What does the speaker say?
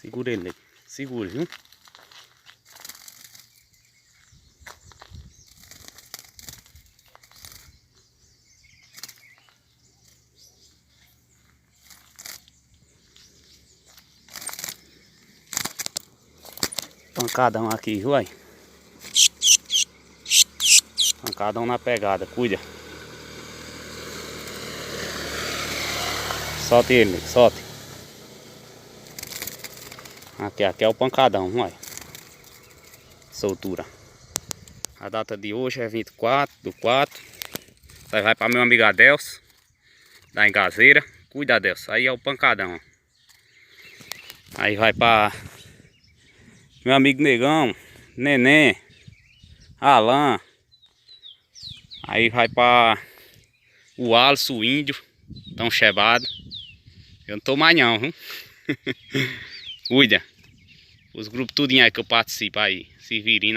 Segura ele aí. Segura, viu? Pancadão aqui, viu aí? Pancadão na pegada, cuida. Solta ele, solta. Aqui é o pancadão, vai. Soltura. A data de hoje é 24/4. Aí vai para meu amigo Adelso, da Engazeira. Cuida, Adelso. Aí é o pancadão. Aí vai para meu amigo Negão, Neném, Alan. Aí vai para o Alisson, o Índio. Tão chebado. Eu não tô mais não, viu? Cuida. Os grupos tudinho aí que eu participo aí, se virem.